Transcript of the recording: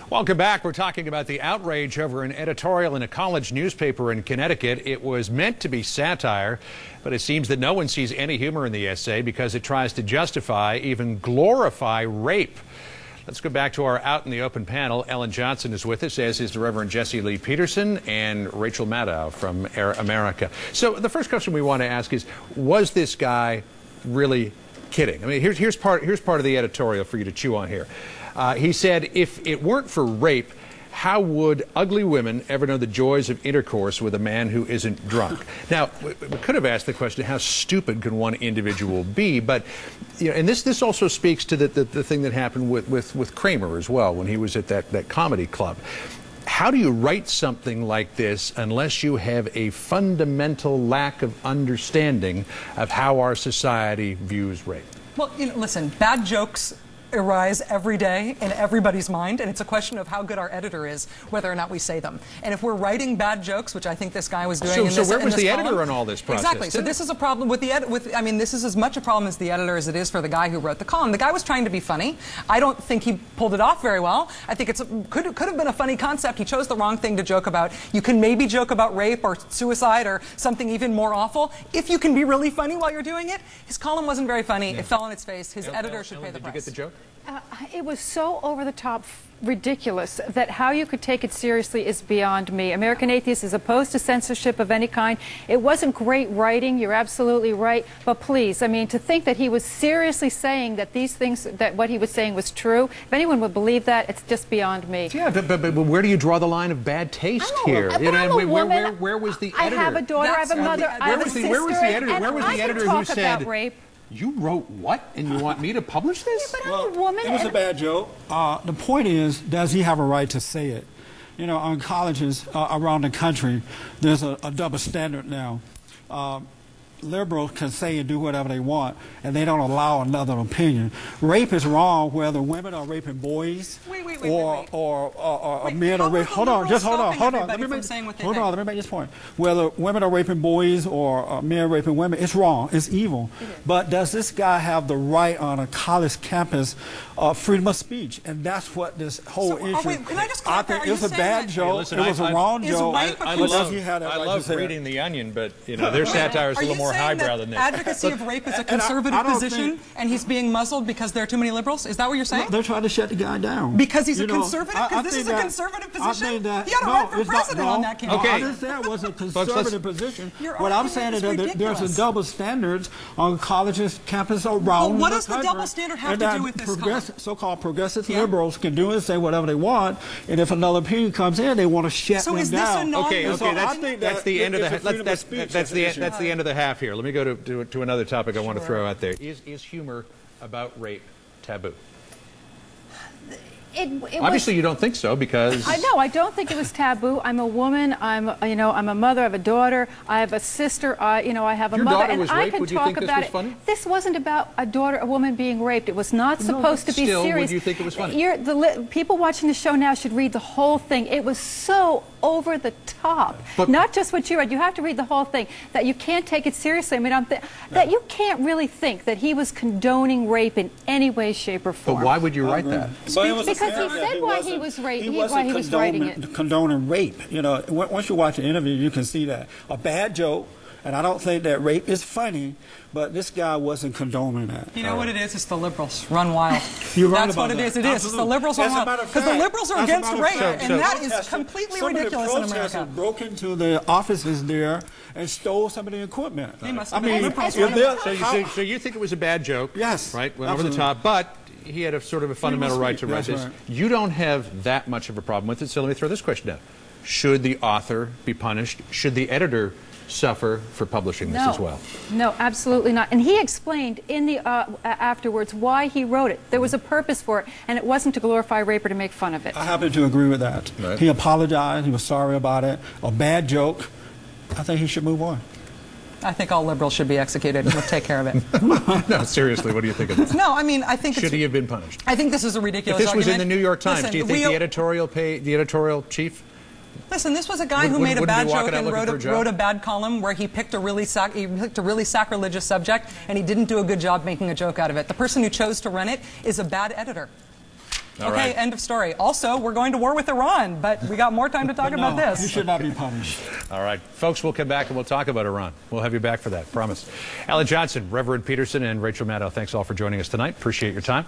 Welcome back. We're talking about the outrage over an editorial in a college newspaper in Connecticut. It was meant to be satire, but it seems that no one sees any humor in the essay because it tries to justify, even glorify rape. Let's go back to our Out in the Open panel. Ellen Johnson is with us, as is the Reverend Jesse Lee Peterson and Rachel Maddow from Air America. So the first question we want to ask is, was this guy really kidding? I mean, here's part of the editorial for you to chew on here. He said, if it weren't for rape, how would ugly women ever know the joys of intercourse with a man who isn't drunk? Now, we could have asked the question, how stupid can one individual be? But, you know, and this also speaks to the thing that happened with Kramer as well when he was at that comedy club. How do you write something like this unless you have a fundamental lack of understanding of how our society views rape? Well, you know, listen, bad jokes arise every day in everybody's mind, and it's a question of how good our editor is, whether or not we say them. And if we're writing bad jokes, which I think this guy was doing in this column. So where was the editor in all this process? Exactly. So this is a problem with the I mean, this is as much a problem as the editor as it is for the guy who wrote the column. The guy was trying to be funny. I don't think he pulled it off very well. I think could have been a funny concept. He chose the wrong thing to joke about. You can maybe joke about rape or suicide or something even more awful if you can be really funny while you're doing it. His column wasn't very funny. Yeah. It fell on its face. His editor should pay the price. Did you get the joke? It was so over-the-top ridiculous that how you could take it seriously is beyond me. American Atheist is opposed to censorship of any kind. It wasn't great writing, you're absolutely right, but please, I mean, to think that he was seriously saying that these things, that what he was saying was true, if anyone would believe that, it's just beyond me. Yeah, but where do you draw the line of bad taste here? You know, where was the editor? I have a daughter, I have a mother, I have a sister, where was the editor? Where was the editor who said, rape? You wrote what? And you want me to publish this? Yeah, but I'm a woman. It was a bad joke. The point is, does he have a right to say it? You know, on colleges around the country, there's a double standard now. Liberals can say and do whatever they want, and they don't allow another opinion. Rape is wrong whether women are raping boys or men are raping. Hold on. Let me make this point. Whether women are raping boys or men raping women, it's wrong. It's evil. But does this guy have the right on a college campus freedom of speech? And that's what this whole issue. Wait, can I just clarify? I think it was a bad joke. Hey, listen, it was a wrong joke. I love reading The Onion, but you know their satire is a little more highbrow than this. Advocacy of rape is a conservative position, and he's being muzzled because there are too many liberals? Is that what you're saying? They're trying to shut the guy down. Because he's a conservative? Because this is a conservative position? He had to run for president on that campaign. Okay. I didn't say it was a conservative position. What I'm saying is that there's a double standards on colleges, campuses around the country. Well, what does the double standard have to do with this? So-called progressive liberals can do and say whatever they want, and if another opinion comes in, they want to shut them down. So is this a that's the end of the end of the half here. Let me go to another topic I want to throw out there. Is humor about rape taboo? Obviously, you don't think so because I don't think it was taboo. I'm a woman. I'm a mother. I have a daughter. I have a sister. I have a mother, and I can talk about it. Funny? This wasn't about a woman being raped. It was not supposed to be serious. Would you think it was funny? People watching the show now should read the whole thing. It was so over the top. But not just what you read. You have to read the whole thing. That you can't take it seriously. I mean, that you can't really think that he was condoning rape in any way, shape, or form. But why would you write that? Because he said why he was writing it. Condoning rape. You know, once you watch the interview, you can see that a bad joke. And I don't think that rape is funny, but this guy wasn't condoning that. You know what it is? It's the liberals run wild. You're right That's what it is. It is. It's the liberals run wild. Because the liberals are against rape, and that is completely ridiculous in America. Some of the protesters broke into the offices there and stole some of the equipment. They must have been liberals. So you think it was a bad joke? Yes. Right? Went over the top, but he had a sort of a fundamental right to write this. Right. You don't have that much of a problem with it, so let me throw this question out. Should the author be punished? Should the editor suffer for publishing this as well? No, absolutely not. And he explained in the afterwards why he wrote it. There was a purpose for it, and it wasn't to glorify rape or to make fun of it. I happen to agree with that. Right. He apologized. He was sorry about it. A bad joke. I think he should move on. I think all liberals should be executed. We'll take care of it. No, seriously, what do you think of this? No, I mean, I think should he have been punished? I think this is a ridiculous argument. If this was in the New York Times, do you think the editorial chief? Listen, this was a guy who made a bad joke and wrote a bad column where he picked a really sacrilegious subject, and he didn't do a good job making a joke out of it. The person who chose to run it is a bad editor. All okay, right. end of story. Also, we're going to war with Iran, but we got more time to talk about this. You should not be punished. All right. Folks, we'll come back and we'll talk about Iran. We'll have you back for that, promise. Alan Johnson, Reverend Peterson, and Rachel Maddow, thanks all for joining us tonight. Appreciate your time.